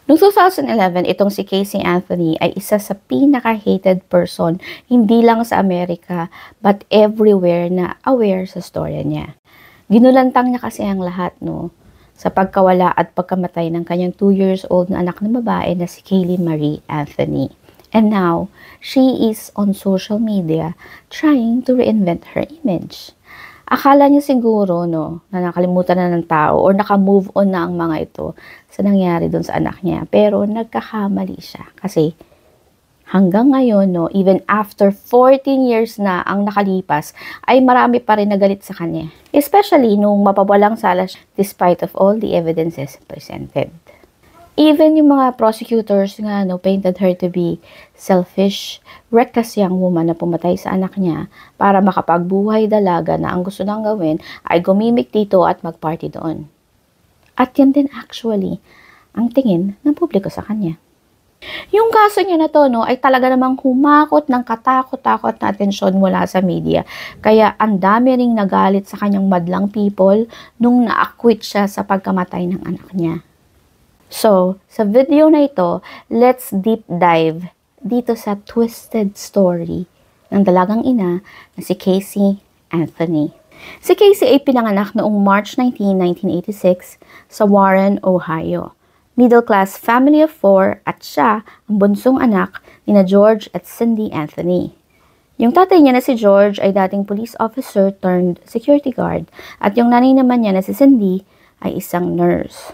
Noong 2011, itong si Casey Anthony ay isa sa pinaka-hated person, hindi lang sa Amerika, but everywhere na aware sa storya niya. Ginulantang niya kasi ang lahat, no? Sa pagkawala at pagkamatay ng kanyang 2 years old na anak na babae na si Kaylee Marie Anthony. And now, she is on social media trying to reinvent her image. Akala niya siguro, no, na nakalimutan na ng tao or naka-move on na ang mga ito sa nangyari dun sa anak niya. Pero nagkakamali siya kasi hanggang ngayon, no, even after 14 years na ang nakalipas, ay marami pa rin nagalit sa kanya. Especially nung mapawalang sala despite of all the evidences presented. Even yung mga prosecutors nga, no, painted her to be selfish, reckless young woman na pumatay sa anak niya para makapagbuhay dalaga na ang gusto nang gawin ay gumimik dito at magparty doon. At yan din actually ang tingin ng publiko sa kanya. Yung kaso niya na to, no, ay talaga namang humakot ng katakot-takot na atensyon mula sa media. Kaya ang dami ring nagalit sa kanyang madlang people nung na-acquit siya sa pagkamatay ng anak niya. So, sa video na ito, let's deep dive dito sa twisted story ng dalagang ina na si Casey Anthony. Si Casey ay pinanganak noong March 19, 1986 sa Warren, Ohio. Middle-class family of 4 at siya ang bunsong anak ni na George at Cindy Anthony. Yung tatay niya na si George ay dating police officer turned security guard at yung nanay naman niya na si Cindy ay isang nurse.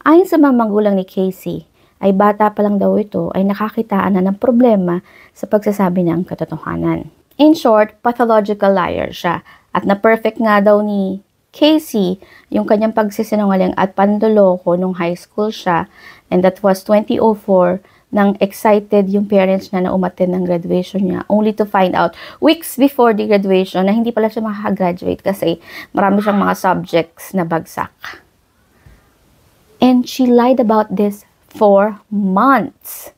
Ayon sa mga magulang ni Casey, ay bata pa lang daw ito ay nakakitaan na ng problema sa pagsasabi ng katotohanan. In short, pathological liar siya at na-perfect nga daw ni Casey yung kanyang pagsisinungaling at pandoloko nung high school siya, and that was 2004 nang excited yung parents niya na umattend ng graduation niya only to find out weeks before the graduation na hindi pala siya makakagraduate kasi marami siyang mga subjects na bagsak. And she lied about this for months.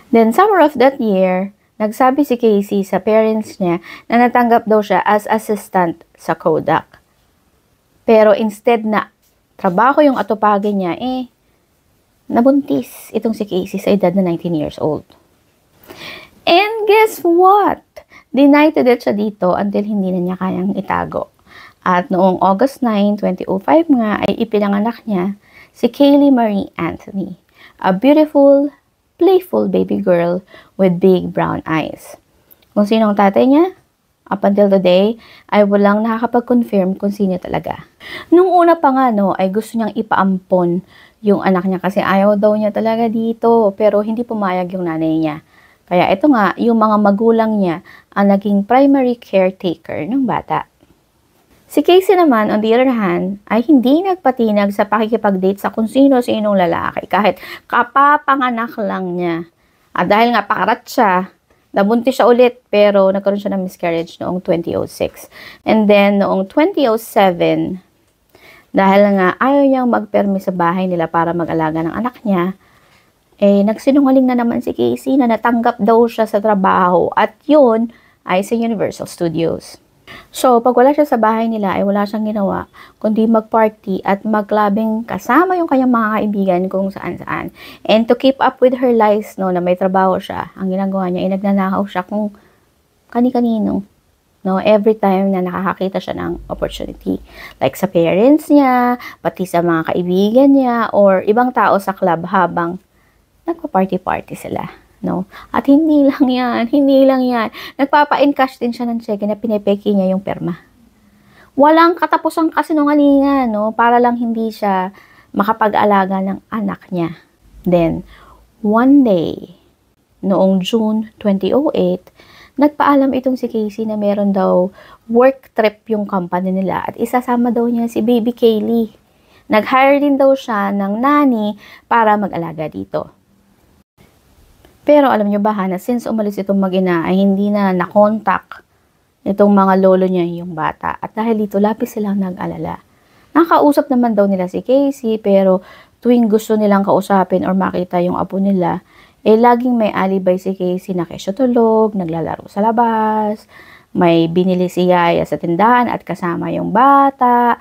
Then, summer of that year, nagsabi si Casey sa parents niya na natanggap daw siya as assistant sa Kodak. Pero instead na trabaho yung atupagin niya, nabuntis itong si Casey sa edad na 19 years old. And guess what? Denied siya dito until hindi na niya kayang itago. At noong August 9, 2005 nga ay ipinanganak niya si Kaylee Marie Anthony, a beautiful, playful baby girl with big brown eyes. Kung sino ang tatay niya, up until today, ay walang nakakapag-confirm kung sino talaga. Nung una pa nga, no, ay gusto niyang ipaampon yung anak niya kasi ayaw daw niya talaga dito, pero hindi pumayag yung nanay niya. Kaya ito nga, yung mga magulang niya ang naging primary caretaker ng bata. Si Casey naman, on the other hand, ay hindi nagpatinag sa pakikipag-date sa kung sino-sinong lalaki kahit kapapanganak lang niya. At dahil nga pakarat siya, nabuntis siya ulit pero nagkaroon siya ng miscarriage noong 2006. And then noong 2007, dahil nga ayaw niyang magpermi sa bahay nila para mag-alaga ng anak niya, nagsinungaling na naman si Casey na natanggap daw siya sa trabaho at yun ay sa Universal Studios. So, pag wala siya sa bahay nila, ay wala siyang ginawa, kundi mag-party at mag-clubbing kasama yung kanyang mga kaibigan kung saan-saan. And to keep up with her lies, no, na may trabaho siya, ang ginagawa niya, ay nagnanakaw siya kung kani-kanino. No, every time na nakakakita siya ng opportunity. Like sa parents niya, pati sa mga kaibigan niya, or ibang tao sa club habang nagpa-party-party sila. No? At hindi lang yan. Nagpapa-encash din siya ng cheque na pinipeki niya yung perma. Walang katapusang kasinungalingan, no? Para lang hindi siya makapag-alaga ng anak niya. Then, one day, noong June 2008, nagpaalam itong si Casey na meron daw work trip yung company nila at isasama daw niya si baby Kaylee. Nag-hire din daw siya ng nanny para mag-alaga dito. Pero alam nyo ba na since umalis itong mag-ina ay hindi na nakontak itong mga lolo niya yung bata. At dahil dito, lapis silang nag-alala. Nakausap naman daw nila si Casey pero tuwing gusto nilang kausapin or makita yung apo nila, laging may alibay si Casey na kesyo tulog, naglalaro sa labas, may binili si Yaya sa tindahan at kasama yung bata.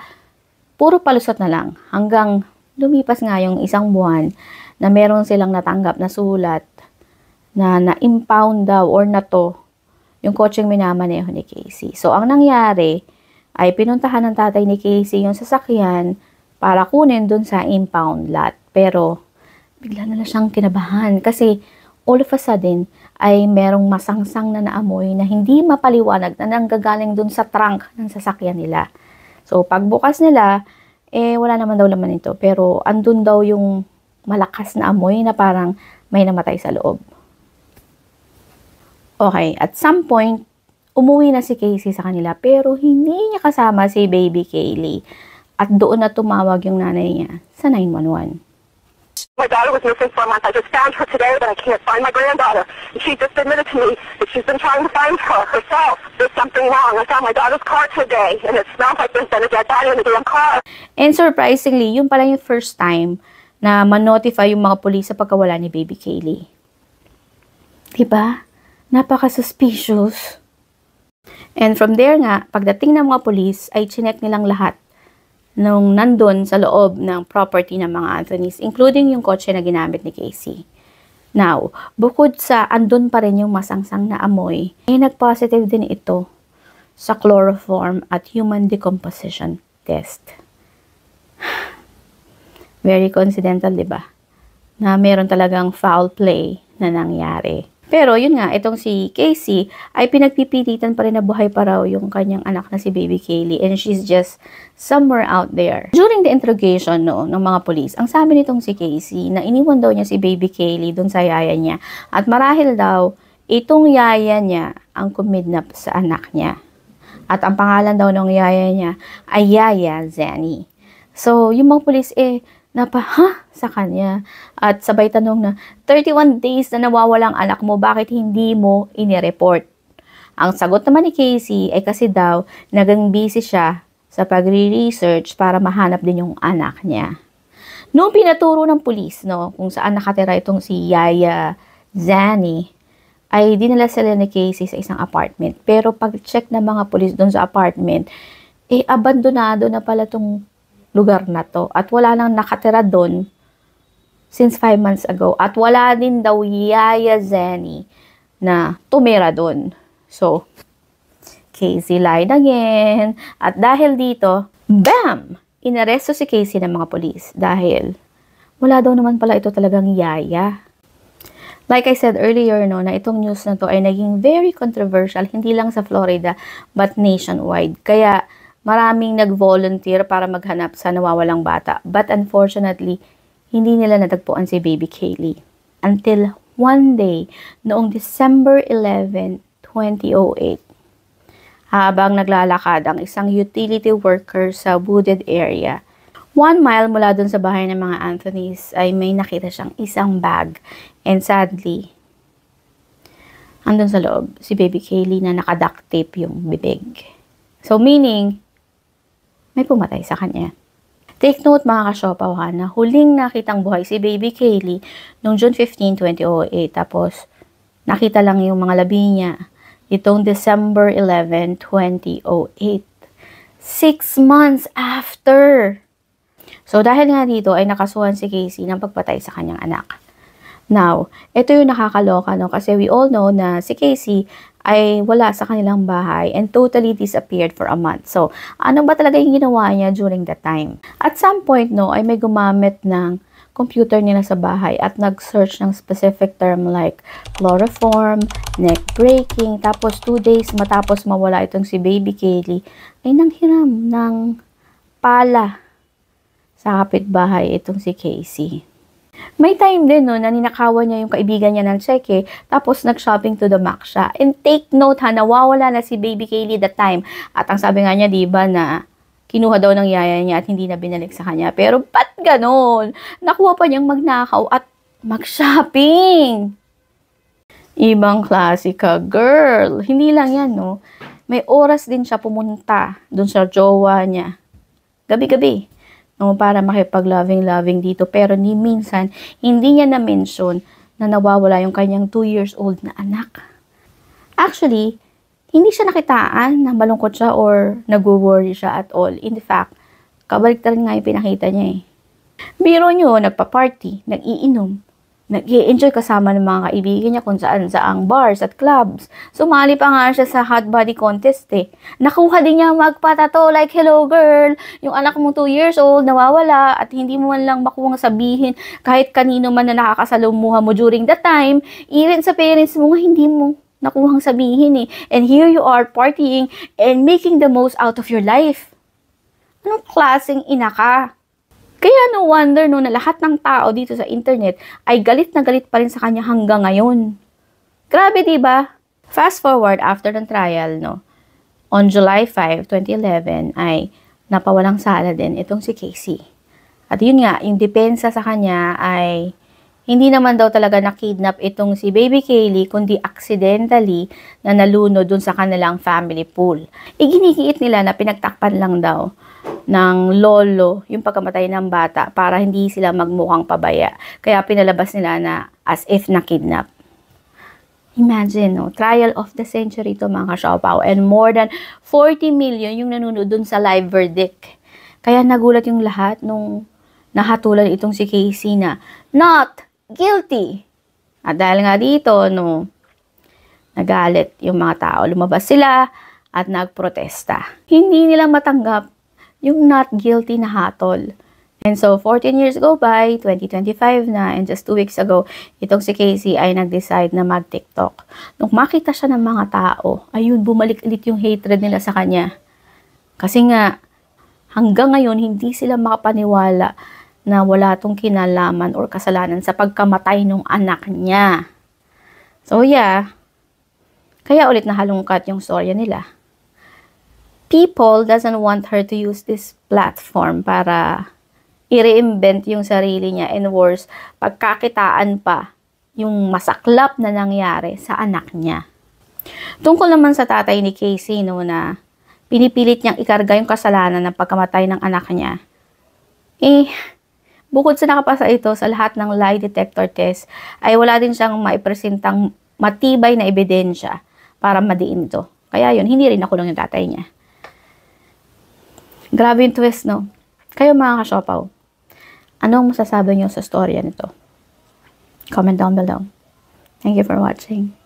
Puro palusot na lang hanggang lumipas nga yung isang buwan na meron silang natanggap na sulat na na-impound daw or nato yung kotseng minamaneho ni Casey. So, ang nangyari ay pinuntahan ng tatay ni Casey yung sasakyan para kunin dun sa impound lot. Pero, bigla na lang siyang kinabahan kasi all of a sudden ay merong masangsang na naamoy na hindi mapaliwanag na nanggagaling dun sa trunk ng sasakyan nila. So, pagbukas nila, wala naman daw laman ito. Pero, andun daw yung malakas na amoy na parang may namatay sa loob. Okay, at some point, umuwi na si Casey sa kanila pero hindi niya kasama si baby Kaylee. At doon na tumawag yung nanay niya sa 911. My daughter was missing for a month. I just found her today, but I can't find my granddaughter. And she just admitted to me that she's been trying to find her herself. There's something wrong. I found my daughter's car today, and it smells like there's been a dead body in the damn car. And surprisingly, yun pala yung first time na ma-notify yung mga pulis sa pagkawala ni baby Kaylee. Diba? Napaka-suspicious. And from there nga, pagdating ng mga pulis, ay chinek nilang lahat nung nandun sa loob ng property ng mga Anthonys, including yung kotse na ginamit ni Casey. Now, bukod sa andun pa rin yung masangsang na amoy, nag-positive din ito sa chloroform at human decomposition test. Very coincidental, diba? Na meron talagang foul play na nangyari. Pero yun nga, itong si Casey ay pinagpipilitan pa rin na buhay pa raw yung kanyang anak na si baby Kaylee and she's just somewhere out there. During the interrogation ng mga police, ang sabi nitong si Casey na iniwan daw niya si baby Kaylee dun sa yaya niya at marahil daw itong yaya niya ang kumidnap sa anak niya. At ang pangalan daw ng yaya niya ay Yaya Zanny. So, yung mga police sa kanya. At sabay tanong na, 31 days na nawawalang anak mo, bakit hindi mo inireport? Ang sagot naman ni Casey ay kasi daw, nagang busy siya sa pagre-research para mahanap din yung anak niya. Noong pinaturo ng pulis, kung saan nakatira itong si Yaya Zanny, ay dinala sila ni Casey sa isang apartment. Pero pag-check ng mga pulis doon sa apartment, abandonado na pala itong lugar na to. At wala nang nakatira doon since 5 months ago. At wala din daw Yaya Zanny na tumira doon. So, Casey lied again. At dahil dito, bam! Inaresto si Casey ng mga polis. Dahil wala daw naman pala ito talagang yaya. Like I said earlier, na itong news na to ay naging very controversial. Hindi lang sa Florida, but nationwide. Kaya, maraming nag-volunteer para maghanap sa nawawalang bata. But unfortunately, hindi nila natagpuan si baby Kaylee. Until one day, noong December 11, 2008, habang naglalakad ang isang utility worker sa wooded area, 1 mile mula dun sa bahay ng mga Anthonys, ay may nakita siyang isang bag. And sadly, andun sa loob, si baby Kaylee na nakaduct tape yung bibig. So meaning, may pumatay sa kanya. Take note mga kasyopaw na huling nakitang buhay si baby Kaylee noong June 15, 2008. Tapos nakita lang yung mga labi niya itong December 11, 2008. 6 months after. So dahil nga dito ay nakasuhan si Casey ng pagpatay sa kanyang anak. Now, ito yung nakakaloka kasi we all know na si Casey ay wala sa kanilang bahay and totally disappeared for a month. So, ano ba talaga yung ginawa niya during that time? At some point, ay may gumamit ng computer nila sa bahay at nag-search ng specific term like chloroform, neck breaking, tapos 2 days matapos mawala itong si baby Kaylee, ay nanghiram ng pala sa kapitbahay itong si Casey. May time din na ninakawan niya yung kaibigan niya ng cheque, tapos nag-shopping to the max siya. And take note nawawala na si baby Kaylee that time. At ang sabi nga niya, diba, na kinuha daw ng yaya niya at hindi na binalik sa kanya. Pero ba't ganon? Nakuha pa niyang magnakaw at mag-shopping. Ibang klase ka, girl. Hindi lang yan, May oras din siya pumunta dun sa jowa niya. Gabi-gabi. Para makipag-loving dito. Pero ni minsan, hindi niya na-mention na nawawala yung kanyang 2 years old na anak. Actually, hindi siya nakitaan na malungkot siya or nag-worry siya at all. In fact, kabaliktaran nga yung pinakita niya Biro nyo, nagpa-party, nag-iinom, nag-i-enjoy kasama ng mga kaibigan niya kung saan-saang bars at clubs. Sumali pa nga siya sa hot body contest eh. Nakuha din niya magpatato like, hello girl, yung anak mo 2 years old, nawawala at hindi mo man lang makuha sabihin kahit kanino man na nakakasalumuha mo during that time, even sa parents mo nga hindi mo nakuhang sabihin eh. And here you are partying and making the most out of your life. Anong klaseng ina ka? Kaya no wonder no na lahat ng tao dito sa internet ay galit na galit pa rin sa kanya hanggang ngayon. Grabe, diba? Fast forward after ng trial, no, on July 5, 2011 ay napawalang sala din itong si Casey. At yun nga, yung depensa sa kanya ay hindi naman daw talaga na-kidnap itong si Baby Kaylee, kundi accidentally na nalunod dun sa kanilang family pool. Iginigiit nila na pinagtakpan lang daw ng lolo yung pagkamatay ng bata para hindi sila magmukhang pabaya. Kaya pinalabas nila na as if na-kidnap. Imagine, no? Trial of the century to mga kasiopaw. And more than 40 million yung nanonood dun sa live verdict. Kaya nagulat yung lahat nung nahatulan itong si Casey na not guilty. At dahil nga dito, no, nagalit yung mga tao. Lumabas sila at nagprotesta. Hindi nila matanggap yung not guilty na hatol. And so, 14 years go by, 2025 na, and just 2 weeks ago, itong si Casey ay nag-decide na mag-TikTok. Nung makita siya ng mga tao, ayun, bumalik ulit yung hatred nila sa kanya. Kasi nga, hanggang ngayon, hindi sila makapaniwala na wala tong kinalaman or kasalanan sa pagkamatay ng anak niya. So yeah, kaya ulit nahalungkat yung storya nila. People doesn't want her to use this platform para i-reinvent yung sarili niya and worse, pagkakitaan pa yung masaklap na nangyari sa anak niya. Tungkol naman sa tatay ni Casey, no, na pinipilit niyang ikarga yung kasalanan ng pagkamatay ng anak niya. Bukod sa nakapasa ito sa lahat ng lie detector test, ay wala din siyang maipresentang matibay na ebidensya para madiin ito. Kaya yun, hindi rin nakulong yung tatay niya. Grabe yung twist, no? Kayo mga kasiopaw, anong masasabi niyo sa storya nito? Comment down below. Thank you for watching.